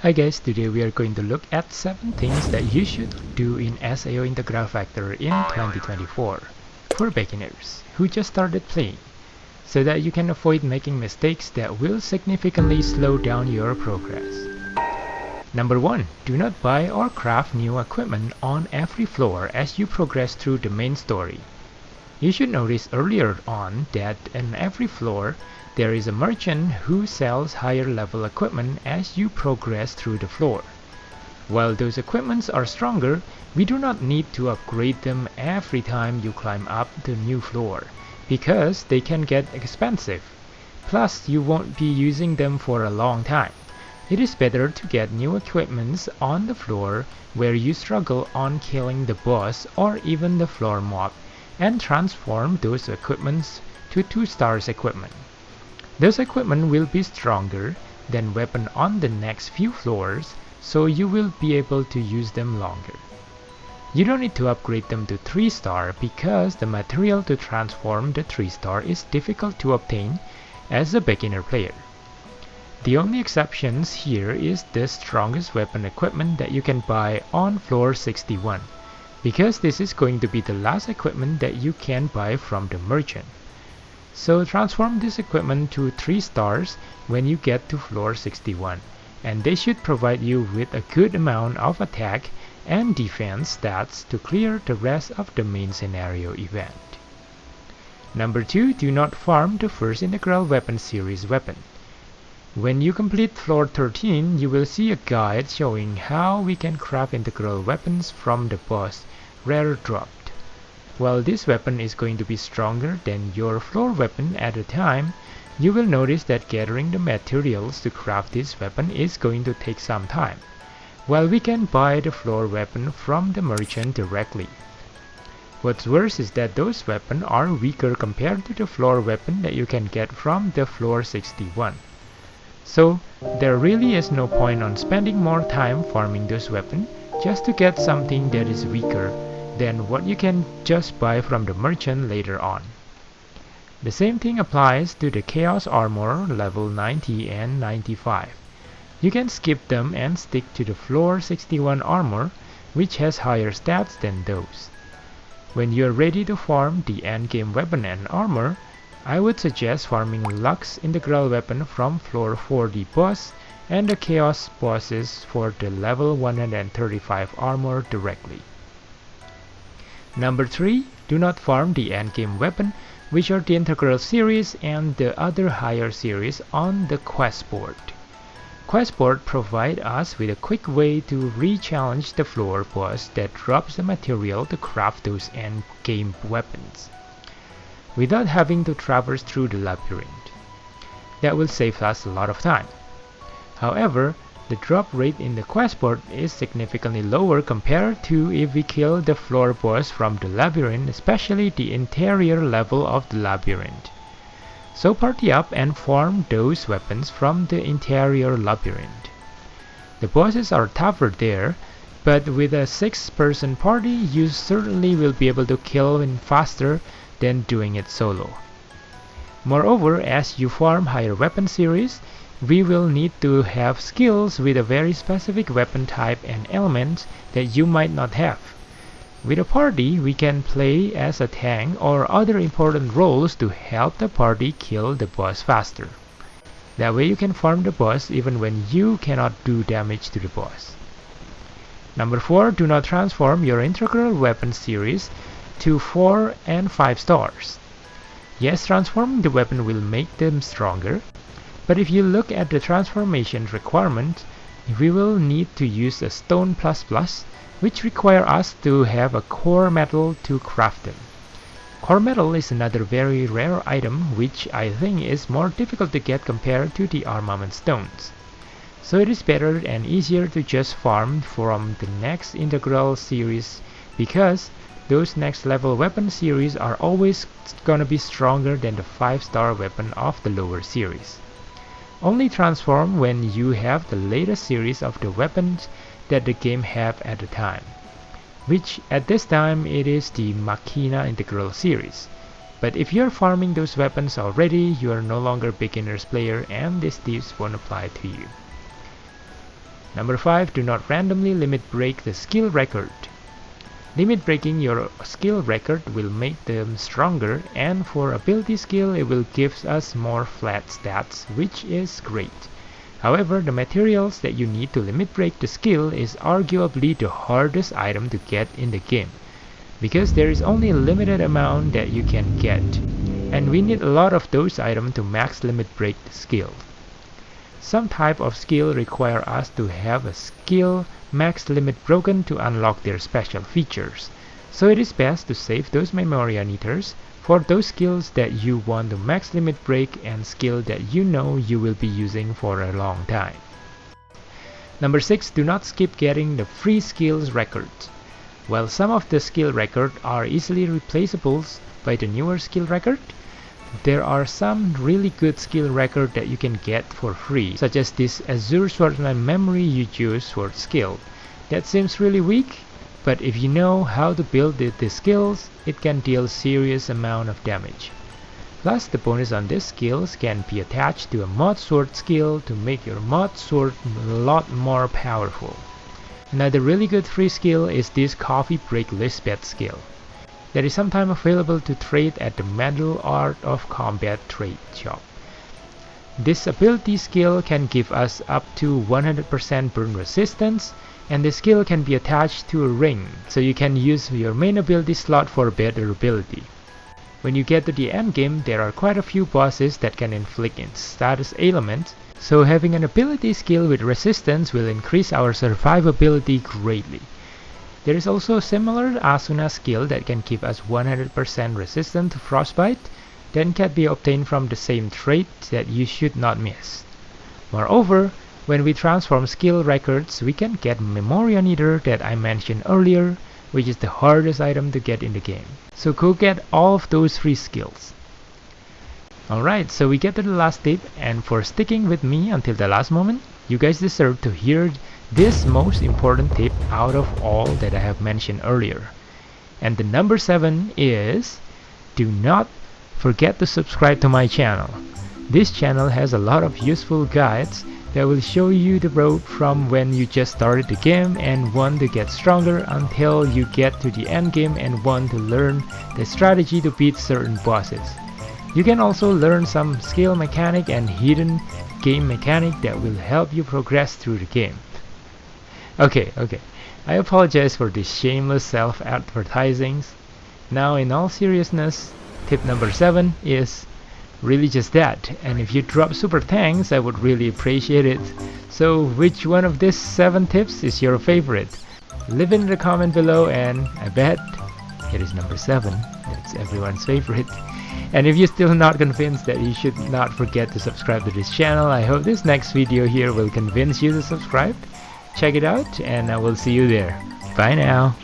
Hi guys, today we are going to look at 7 things that you should do in SAO Integral Factor in 2024 for beginners who just started playing, so that you can avoid making mistakes that will significantly slow down your progress. Number 1. Do not buy or craft new equipment on every floor as you progress through the main story. You should notice earlier on that in every floor there is a merchant who sells higher level equipment as you progress through the floor. While those equipments are stronger, we do not need to upgrade them every time you climb up the new floor, because they can get expensive. Plus, you won't be using them for a long time. It is better to get new equipments on the floor where you struggle on killing the boss or even the floor mob, and transform those equipments to 2 stars equipment. Those equipment will be stronger than weapon on the next few floors, so you will be able to use them longer. You don't need to upgrade them to 3 star because the material to transform the 3 star is difficult to obtain as a beginner player. The only exceptions here is the strongest weapon equipment that you can buy on floor 61, because this is going to be the last equipment that you can buy from the merchant. So transform this equipment to 3 stars when you get to floor 61, and they should provide you with a good amount of attack and defense stats to clear the rest of the main scenario event. Number 2. Do not farm the first Integral Weapon Series weapon. When you complete floor 13, you will see a guide showing how we can craft integral weapons from the boss rare dropped. While this weapon is going to be stronger than your floor weapon at the time, you will notice that gathering the materials to craft this weapon is going to take some time, while we can buy the floor weapon from the merchant directly. What's worse is that those weapons are weaker compared to the floor weapon that you can get from the floor 61. So there really is no point on spending more time farming those weapons just to get something that is weaker than what you can just buy from the merchant later on. The same thing applies to the Chaos Armor level 90 and 95. You can skip them and stick to the floor 61 armor, which has higher stats than those. When you are ready to farm the endgame weapon and armor, I would suggest farming Lux Integral Weapon from floor 40 boss and the Chaos bosses for the level 135 armor directly. Number 3. Do not farm the endgame weapon, which are the Integral series and the other higher series on the quest board. Quest board provide us with a quick way to re-challenge the floor boss that drops the material to craft those endgame weapons, without having to traverse through the labyrinth. That will save us a lot of time. However, the drop rate in the quest board is significantly lower compared to if we kill the floor boss from the labyrinth, especially the interior level of the labyrinth. So party up and farm those weapons from the interior labyrinth. The bosses are tougher there, but with a 6-person party you certainly will be able to kill them faster than doing it solo. Moreover, as you farm higher weapon series, we will need to have skills with a very specific weapon type and elements that you might not have. With a party, we can play as a tank or other important roles to help the party kill the boss faster. That way you can farm the boss even when you cannot do damage to the boss. Number 4. Do not transform your Integral Weapon series to 4 and 5 stars. Yes, transforming the weapon will make them stronger, but if you look at the transformation requirement, we will need to use a Stone++, which require us to have a core metal to craft them. Core metal is another very rare item which I think is more difficult to get compared to the armament stones. So it is better and easier to just farm from the next Integral series, because those next level weapon series are always gonna be stronger than the 5-star weapon of the lower series. Only transform when you have the latest series of the weapons that the game have at the time, which at this time it is the Machina Integral series. But if you're farming those weapons already, you are no longer beginner's player and these tips won't apply to you. Number 5, do not randomly limit break the skill record. Limit breaking your skill record will make them stronger, and for ability skill it will give us more flat stats, which is great. However, the materials that you need to limit break the skill is arguably the hardest item to get in the game, because there is only a limited amount that you can get, and we need a lot of those items to max limit break the skill. Some type of skill require us to have a skill max limit broken to unlock their special features, so it is best to save those memory emitters for those skills that you want to max limit break and skill that you know you will be using for a long time. Number 6, do not skip getting the free skills records. While some of the skill records are easily replaceable by the newer skill record, there are some really good skill records that you can get for free, such as this Azure Swordman Memory You Choose Sword skill. That seems really weak, but if you know how to build the skills, it can deal serious amount of damage. Plus, the bonus on these skills can be attached to a mod sword skill to make your mod sword a lot more powerful. Another really good free skill is this Coffee Break Lisbeth skill that is sometimes available to trade at the Medal Art of Combat trade shop. This ability skill can give us up to 100% burn resistance, and the skill can be attached to a ring, so you can use your main ability slot for better ability. When you get to the end game, there are quite a few bosses that can inflict status ailments, so having an ability skill with resistance will increase our survivability greatly. There is also a similar Asuna skill that can give us 100% resistant to frostbite, that can be obtained from the same trait that you should not miss. Moreover, when we transform skill records, we can get Memorial Eater that I mentioned earlier, which is the hardest item to get in the game. So go get all of those free skills. Alright, so we get to the last tip, and for sticking with me until the last moment, you guys deserve to hear this most important tip out of all that I have mentioned earlier. And the number 7 is, do not forget to subscribe to my channel. This channel has a lot of useful guides that will show you the road from when you just started the game and want to get stronger until you get to the end game and want to learn the strategy to beat certain bosses. You can also learn some skill mechanic and hidden game mechanic that will help you progress through the game. Okay, I apologize for these shameless self-advertisings. Now, in all seriousness, tip number 7 is really just that, and if you drop super thanks, I would really appreciate it. So which one of these 7 tips is your favorite? Leave it in the comment below, and I bet it is number 7. That's everyone's favorite. And if you're still not convinced, that you should not forget to subscribe to this channel. I hope this next video here will convince you to subscribe. Check it out, and I will see you there. Bye now.